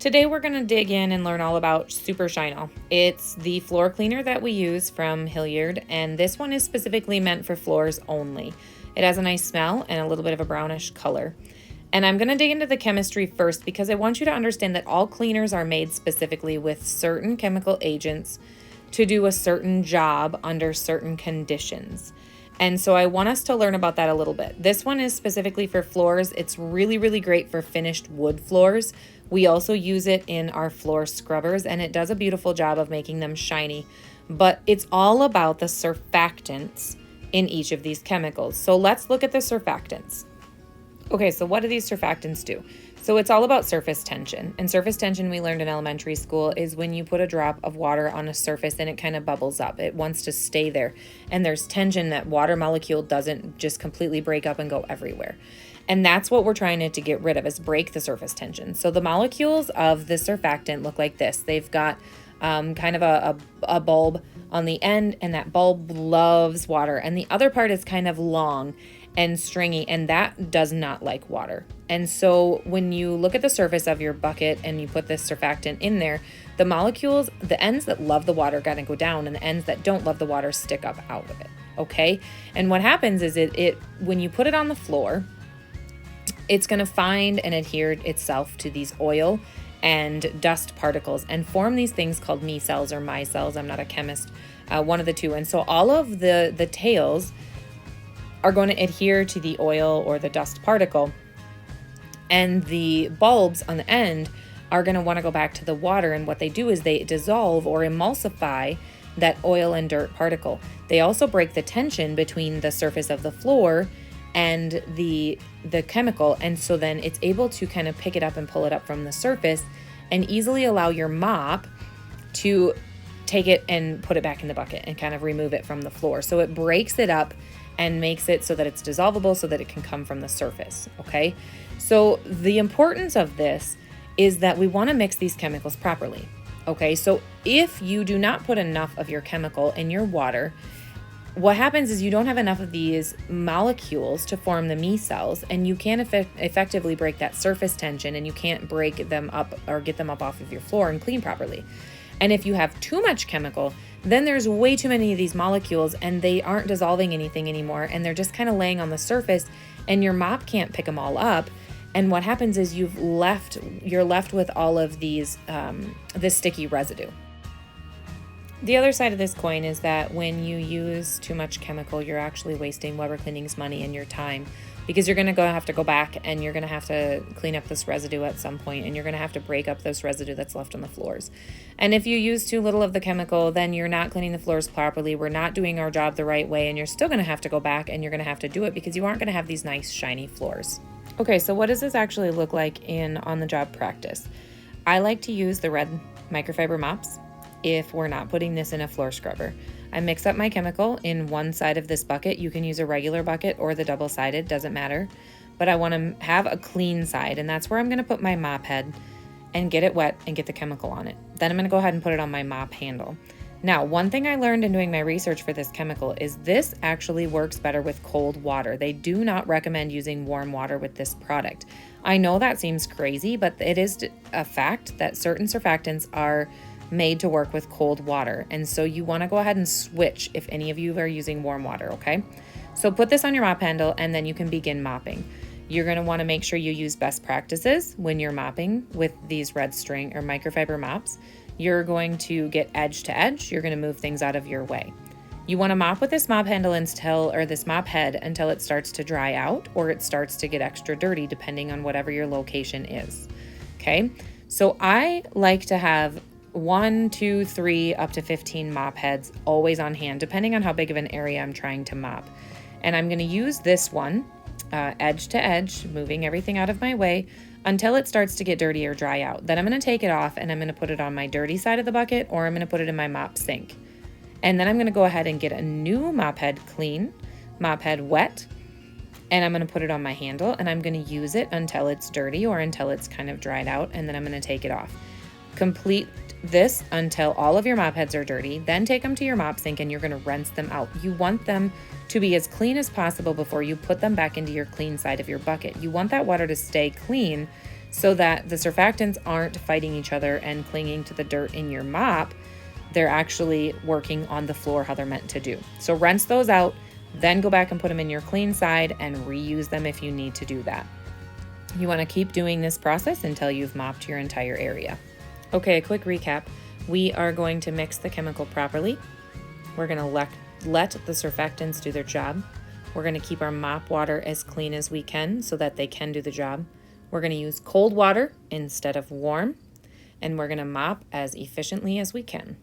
Today we're going to dig in and learn all about Super Shine-All. It's the floor cleaner that we use from Hilliard, and this one is specifically meant for floors only. It has a nice smell and a little bit of a brownish color. And I'm going to dig into the chemistry first because I want you to understand that all cleaners are made specifically with certain chemical agents to do a certain job under certain conditions. And so I want us to learn about that a little bit. This one is specifically for floors. It's really, really great for finished wood floors. We also use it in our floor scrubbers, and it does a beautiful job of making them shiny. But it's all about the surfactants in each of these chemicals. So let's look at the surfactants. Okay, so what do these surfactants do? So it's all about surface tension. And surface tension, we learned in elementary school, is when you put a drop of water on a surface and it kind of bubbles up. It wants to stay there. And there's tension. That water molecule doesn't just completely break up and go everywhere. And that's what we're trying to get rid of, is break the surface tension. So the molecules of the surfactant look like this. They've got kind of a bulb on the end, and that bulb loves water. And the other part is kind of long and stringy, and that does not like water. And so when you look at the surface of your bucket and you put this surfactant in there, the molecules, the ends that love the water gotta go down, and the ends that don't love the water stick up out of it, okay? And what happens is it when you put it on the floor, it's gonna find and adhere itself to these oil and dust particles and form these things called micelles or micelles. I'm not a chemist, one of the two. And so all of the tails are going to adhere to the oil or the dust particle, and the bulbs on the end are going to want to go back to the water, and what they do is they dissolve or emulsify that oil and dirt particle. They also break the tension between the surface of the floor and the chemical, and so then it's able to kind of pick it up and pull it up from the surface and easily allow your mop to take it and put it back in the bucket and kind of remove it from the floor. So it breaks it up and makes it so that it's dissolvable so that it can come from the surface, okay? So the importance of this is that we want to mix these chemicals properly, okay? So if you do not put enough of your chemical in your water, what happens is you don't have enough of these molecules to form the micelles, and you can't effectively break that surface tension, and you can't break them up or get them up off of your floor and clean properly. And if you have too much chemical, then there's way too many of these molecules and they aren't dissolving anything anymore, and they're just kind of laying on the surface, and your mop can't pick them all up. And what happens is you're left with all of these, this sticky residue. The other side of this coin is that when you use too much chemical, you're actually wasting Weber Cleaning's money and your time, because you're going to have to go back and you're going to have to clean up this residue at some point, and you're going to have to break up this residue that's left on the floors. And if you use too little of the chemical, then you're not cleaning the floors properly. We're not doing our job the right way, and you're still going to have to go back and you're going to have to do it because you aren't going to have these nice shiny floors. Okay, so what does this actually look like in on-the-job practice? I like to use the red microfiber mops if we're not putting this in a floor scrubber. I mix up my chemical in one side of this bucket. You can use a regular bucket or the double-sided, doesn't matter. But I want to have a clean side, and that's where I'm going to put my mop head and get it wet and get the chemical on it. Then I'm going to go ahead and put it on my mop handle. Now, one thing I learned in doing my research for this chemical is this actually works better with cold water. They do not recommend using warm water with this product. I know that seems crazy, but it is a fact that certain surfactants are made to work with cold water. And so you want to go ahead and switch if any of you are using warm water, okay? So put this on your mop handle and then you can begin mopping. You're going to want to make sure you use best practices when you're mopping with these red string or microfiber mops. You're going to get edge to edge. You're going to move things out of your way. You want to mop with this mop handle this mop head until it starts to dry out or it starts to get extra dirty, depending on whatever your location is. Okay, so I like to have 1, 2, 3, up to 15 mop heads always on hand, depending on how big of an area I'm trying to mop. And I'm going to use this one edge to edge, moving everything out of my way until it starts to get dirty or dry out. Then I'm going to take it off and I'm going to put it on my dirty side of the bucket, or I'm going to put it in my mop sink. And then I'm going to go ahead and get a new mop head clean, mop head wet, and I'm going to put it on my handle, and I'm going to use it until it's dirty or until it's kind of dried out, and then I'm going to take it off. Complete this until all of your mop heads are dirty, then take them to your mop sink and you're going to rinse them out. You want them to be as clean as possible before you put them back into your clean side of your bucket. You want that water to stay clean so that the surfactants aren't fighting each other and clinging to the dirt in your mop. They're actually working on the floor how they're meant to do. So rinse those out, then go back and put them in your clean side and reuse them if you need to do that. You want to keep doing this process until you've mopped your entire area. Okay, a quick recap. We are going to mix the chemical properly. We're going to let the surfactants do their job. We're going to keep our mop water as clean as we can so that they can do the job. We're going to use cold water instead of warm, and we're going to mop as efficiently as we can.